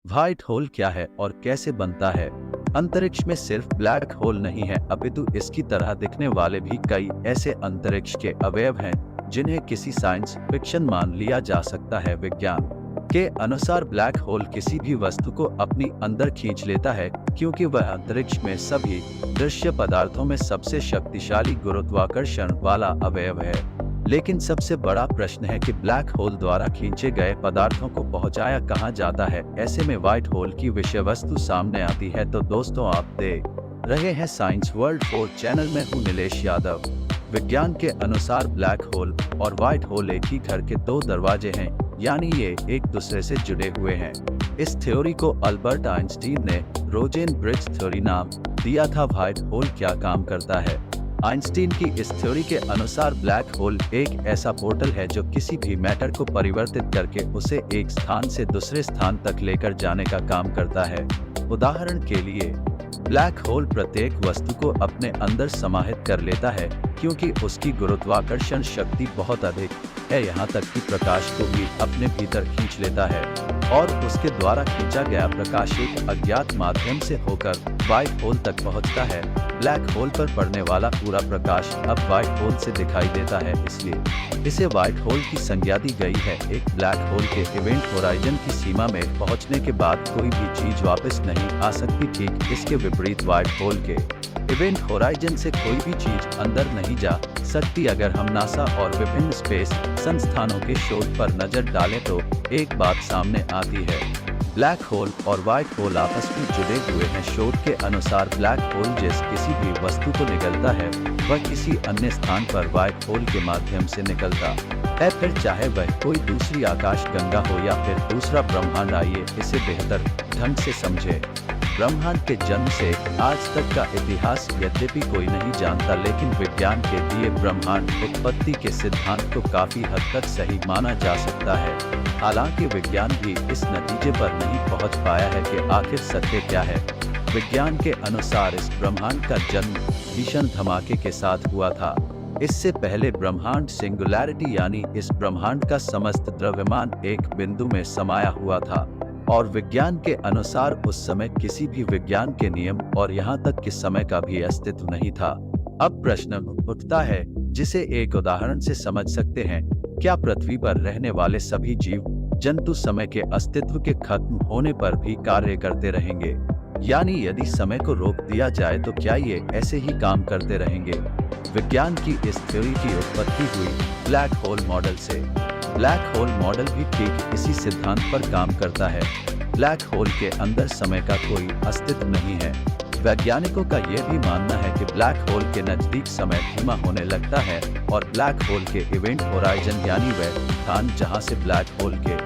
White hole क्या है और कैसे बनता है? अंतरिक्ष में सिर्फ ब्लैक होल नहीं है, अपितु इसकी तरह दिखने वाले भी कई ऐसे अंतरिक्ष के अवयव हैं जिन्हें किसी साइंस फिक्शन मान लिया जा सकता है। विज्ञान के अनुसार ब्लैक होल किसी भी वस्तु को अपनी अंदर खींच लेता है क्योंकि वह अंतरिक्ष में सभी दृश्य पदार्थों में सबसे शक्तिशाली गुरुत्वाकर्षण वाला अवयव है। लेकिन सबसे बड़ा प्रश्न है कि ब्लैक होल द्वारा खींचे गए पदार्थों को पहुंचाया कहां जाता है। ऐसे में व्हाइट होल की विषय वस्तु सामने आती है। तो दोस्तों, आप देख रहे हैं साइंस वर्ल्ड 4 चैनल में हूं निलेश यादव। विज्ञान के अनुसार ब्लैक होल और व्हाइट होल एक ही घर के दो दरवाजे हैं, यानी ये एक दूसरे से जुड़े हुए हैं। इस थ्योरी को अल्बर्ट आइंस्टीन ने रोजेन ब्रिज थ्योरी नाम दिया था। व्हाइट होल क्या काम करता है? आइंस्टीन की इस थ्योरी के अनुसार ब्लैक होल एक ऐसा पोर्टल है जो किसी भी मैटर को परिवर्तित करके उसे एक स्थान से दूसरे स्थान तक लेकर जाने का काम करता है। उदाहरण के लिए, ब्लैक होल प्रत्येक वस्तु को अपने अंदर समाहित कर लेता है क्योंकि उसकी गुरुत्वाकर्षण शक्ति बहुत अधिक है, यहाँ तक कि प्रकाश को भी अपने भीतर खींच लेता है और उसके द्वारा खींचा गया प्रकाश एक अज्ञात माध्यम से होकर व्हाइट होल तक पहुँचता है। ब्लैक होल पर पड़ने वाला पूरा प्रकाश अब व्हाइट होल से दिखाई देता है, इसलिए इसे व्हाइट होल की संज्ञा दी गई है। एक ब्लैक होल के इवेंट होराइजन की सीमा में पहुंचने के बाद कोई भी चीज वापस नहीं आ सकती। ठीक इसके विपरीत व्हाइट होल के इवेंट होराइजन से कोई भी चीज अंदर नहीं जा सकती। अगर हम नासा और विभिन्न स्पेस संस्थानों के शोध पर नजर डालें तो एक बात सामने आती है, ब्लैक होल और व्हाइट होल आपस में जुड़े हुए हैं। शोध के अनुसार ब्लैक होल जिस किसी भी वस्तु को निगलता है वह किसी अन्य स्थान पर व्हाइट होल के माध्यम से निकलता है, फिर चाहे वह कोई दूसरी आकाश गंगा हो या फिर दूसरा ब्रह्मांड। आइए इसे बेहतर ढंग से समझे। ब्रह्मांड के जन्म से आज तक का इतिहास यद्यपि कोई नहीं जानता, लेकिन विज्ञान के दिए ब्रह्मांड उत्पत्ति के सिद्धांत को काफी हद तक सही माना जा सकता है। हालांकि विज्ञान भी इस नतीजे पर नहीं पहुंच पाया है कि आखिर सत्य क्या है। विज्ञान के अनुसार इस ब्रह्मांड का जन्म भीषण धमाके के साथ हुआ था। इससे पहले ब्रह्मांड सिंगुलैरिटी यानी इस ब्रह्मांड का समस्त द्रव्यमान एक बिंदु में समाया हुआ था और विज्ञान के अनुसार उस समय किसी भी विज्ञान के नियम और यहाँ तक कि समय का भी अस्तित्व नहीं था। अब प्रश्न उठता है जिसे एक उदाहरण से समझ सकते हैं, क्या पृथ्वी पर रहने वाले सभी जीव जंतु समय के अस्तित्व के खत्म होने पर भी कार्य करते रहेंगे? यानी यदि समय को रोक दिया जाए तो क्या ये ऐसे ही काम करते रहेंगे? विज्ञान की इस थ्योरी की उत्पत्ति हुई ब्लैक होल मॉडल से। ब्लैक होल मॉडल भी ठीक इसी सिद्धांत पर काम करता है। ब्लैक होल के अंदर समय का कोई अस्तित्व नहीं है। वैज्ञानिकों का यह भी मानना है कि ब्लैक होल के नजदीक समय धीमा होने लगता है और ब्लैक होल के इवेंट होराइजन यानी वह स्थान जहां से ब्लैक होल के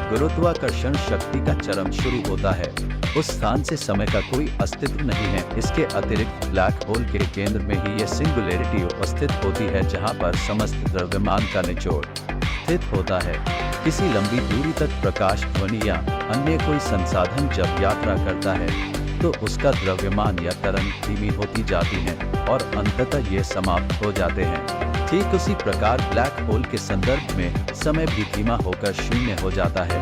गुरुत्वाकर्षण शक्ति का चरम शुरू होता है, उस स्थान से समय का कोई अस्तित्व नहीं है। इसके अतिरिक्त ब्लैक होल के केंद्र में ही यह सिंगुलैरिटी उपस्थित होती है जहां पर समस्त द्रव्यमान का निचोड़ स्थित होता है। किसी लंबी दूरी तक प्रकाश, ध्वनि या अन्य कोई संसाधन जब यात्रा करता है तो उसका द्रव्यमान या तरंग धीमी होती जाती है और अंततः ये समाप्त हो जाते हैं। ठीक उसी प्रकार ब्लैक होल के संदर्भ में समय भी धीमा होकर शून्य हो जाता है।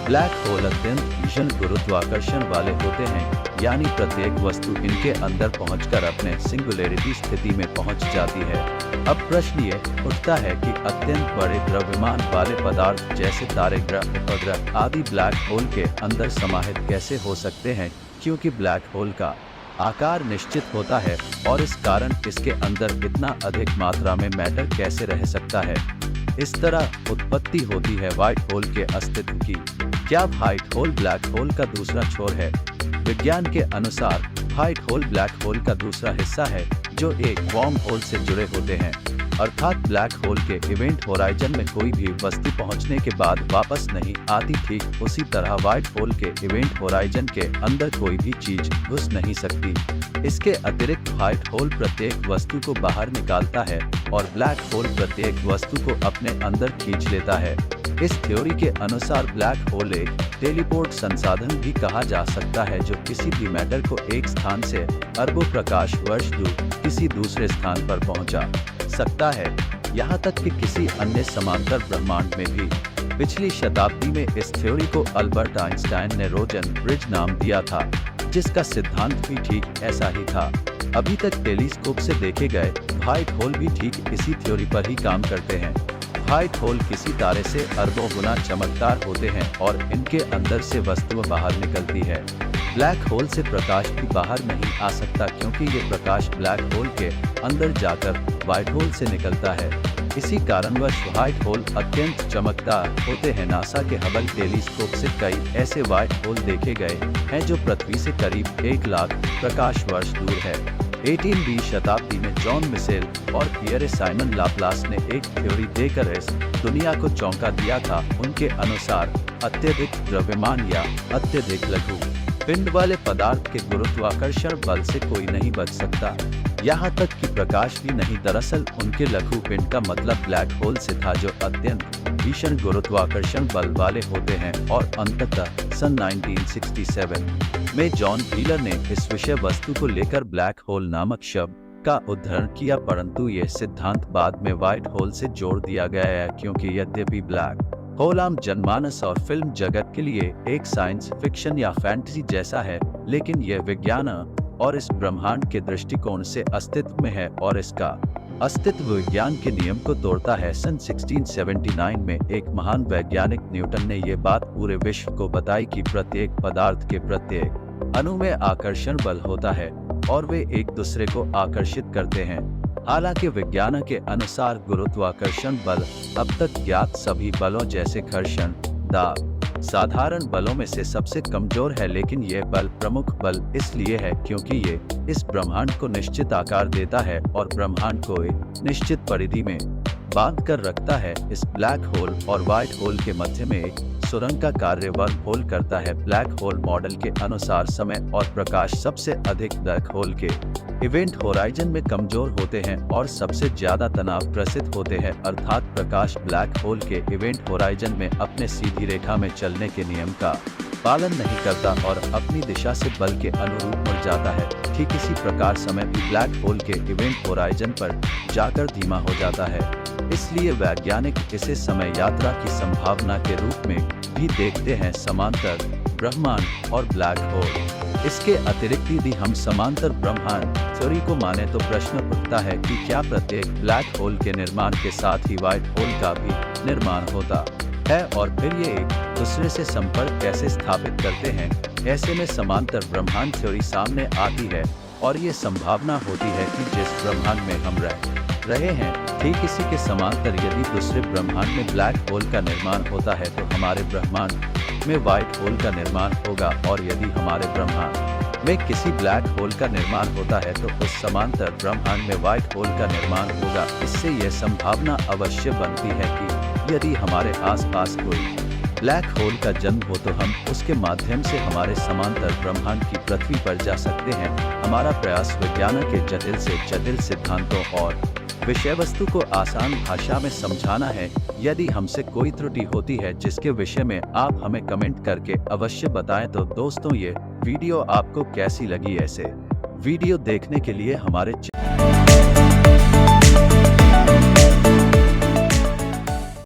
ब्लैक होल अत्यंत भीषण गुरुत्वाकर्षण वाले होते हैं, यानी प्रत्येक वस्तु इनके अंदर पहुंचकर अपने सिंगुलैरिटी स्थिति में पहुंच जाती है। अब प्रश्न ये उठता है कि अत्यंत बड़े द्रव्यमान वाले पदार्थ जैसे तारे, ग्रह, उपग्रह आदि ब्लैक होल के अंदर समाहित कैसे हो सकते हैं, क्योंकि ब्लैक होल का आकार निश्चित होता है और इस कारण इसके अंदर इतना अधिक मात्रा में मैटर कैसे रह सकता है। इस तरह उत्पत्ति होती है व्हाइट होल के अस्तित्व की। क्या व्हाइट होल ब्लैक होल का दूसरा छोर है? विज्ञान के अनुसार व्हाइट होल ब्लैक होल का दूसरा हिस्सा है जो एक वर्म होल से जुड़े होते हैं, अर्थात ब्लैक होल के इवेंट होराइजन में कोई भी वस्तु पहुंचने के बाद वापस नहीं आती। ठीक उसी तरह व्हाइट होल के इवेंट होराइजन के अंदर कोई भी चीज घुस नहीं सकती। इसके अतिरिक्त व्हाइट होल प्रत्येक वस्तु को बाहर निकालता है और ब्लैक होल प्रत्येक वस्तु को अपने अंदर खींच लेता है। इस थ्योरी के अनुसार ब्लैक होल एक टेलीपोर्ट संसाधन भी कहा जा सकता है जो किसी भी मैटर को एक स्थान से अरबों प्रकाश वर्ष दूर किसी दूसरे स्थान पर पहुंचा सकता है। यहाँ तक कि किसी अन्य समांतर ब्रह्मांड में भी। पिछली शताब्दी में इस थ्योरी को अल्बर्ट आइंस्टाइन ने रोजन ब्रिज नाम दिया था, जिसका सिद्धांत भी ठीक ऐसा ही था। अभी तक टेलीस्कोप से देखे गए व्हाइट होल भी ठीक इसी थ्योरी पर ही काम करते हैं। व्हाइट होल किसी तारे से अरबों गुना चमकदार होते हैं और इनके अंदर से वस्तु बाहर निकलती है। ब्लैक होल से प्रकाश भी बाहर नहीं आ सकता, क्योंकि ये प्रकाश ब्लैक होल के अंदर जाकर व्हाइट होल से निकलता है। इसी कारणवश व्हाइट होल अत्यंत चमकदार होते हैं। नासा के हबल टेलीस्कोप से कई ऐसे व्हाइट होल देखे गए हैं जो पृथ्वी से करीब 1 लाख प्रकाश वर्ष दूर है। 18वीं शताब्दी में जॉन मिशेल और पियरे साइमन लाप्लास ने एक थ्योरी देकर इस दुनिया को चौंका दिया था। उनके अनुसार अत्यधिक द्रव्यमान या अत्यधिक लघु पिंड वाले पदार्थ के गुरुत्वाकर्षण बल से कोई नहीं बच सकता, यहाँ तक कि प्रकाश भी नहीं। दरअसल उनके लघु पिंड का मतलब ब्लैक होल से था, जो अत्यंत भीषण गुरुत्वाकर्षण बल वाले होते हैं। और अंततः सन 1967 में जॉन व्हीलर ने इस विषय वस्तु को लेकर ब्लैक होल नामक शब्द का उद्धरण किया, परंतु यह सिद्धांत बाद में व्हाइट होल से जोड़ दिया गया है, क्योंकि यद्यपि ब्लैक होल आम जनमानस और फिल्म जगत के लिए एक साइंस फिक्शन या फैंटेसी जैसा है, लेकिन यह विज्ञान और इस ब्रह्मांड के दृष्टिकोण से अस्तित्व में है और इसका अस्तित्व विज्ञान के नियम को तोड़ता है। सन 1679 में एक महान वैज्ञानिक न्यूटन ने यह बात पूरे विश्व को बताई कि प्रत्येक पदार्थ के प्रत्येक अणु में आकर्षण बल होता है और वे एक दूसरे को आकर्षित करते हैं। हालांकि विज्ञान के अनुसार गुरुत्वाकर्षण बल अब तक ज्ञात सभी बलों जैसे घर्षण, दाब, साधारण बलों में से सबसे कमजोर है, लेकिन यह बल प्रमुख बल इसलिए है क्योंकि ये इस ब्रह्मांड को निश्चित आकार देता है और ब्रह्मांड को एक निश्चित परिधि में बांध कर रखता है। इस ब्लैक होल और व्हाइट होल के मध्य में एक सुरंग का कार्य वर्म होल करता है। ब्लैक होल मॉडल के अनुसार समय और प्रकाश सबसे अधिक ब्लैक होल के इवेंट होराइजन में कमजोर होते हैं और सबसे ज्यादा तनाव ग्रसित होते हैं, अर्थात प्रकाश ब्लैक होल के इवेंट होराइजन में अपने सीधी रेखा में चलने के नियम का पालन नहीं करता और अपनी दिशा से बल के अनुरूप मुड़ जाता है। ठीक इसी प्रकार समय भी ब्लैक होल के इवेंट होराइजन पर जाकर धीमा हो जाता है। इसलिए वैज्ञानिक इसे समय यात्रा की संभावना के रूप में भी देखते हैं, समांतर ब्रह्मांड और ब्लैक होल। इसके अतिरिक्त यदि हम समांतर ब्रह्मांड थ्योरी को माने तो प्रश्न उठता है कि क्या प्रत्येक ब्लैक होल के निर्माण के साथ ही व्हाइट होल का भी निर्माण होता है और फिर ये एक दूसरे से संपर्क कैसे स्थापित करते हैं। ऐसे में समांतर ब्रह्मांड थ्योरी सामने आती है और ये संभावना होती है कि जिस ब्रह्मांड में हम रहे हैं ठीक इसी के समांतर यदि दूसरे ब्रह्मांड में ब्लैक होल का निर्माण होता है तो हमारे ब्रह्मांड में व्हाइट होल का निर्माण होगा, और यदि हमारे ब्रह्मांड में किसी ब्लैक होल का निर्माण होता है तो उस समांतर ब्रह्मांड में व्हाइट होल का निर्माण होगा। इससे यह संभावना अवश्य बनती है कि यदि हमारे आसपास कोई ब्लैक होल का जन्म हो तो हम उसके माध्यम से हमारे समांतर ब्रह्मांड की पृथ्वी पर जा सकते हैं। हमारा प्रयास विज्ञान के जटिल से जटिल सिद्धांतों और विषय वस्तु को आसान भाषा में समझाना है। यदि हमसे कोई त्रुटि होती है जिसके विषय में आप हमें कमेंट करके अवश्य बताएं। तो दोस्तों, ये वीडियो आपको कैसी लगी? ऐसे वीडियो देखने के लिए हमारे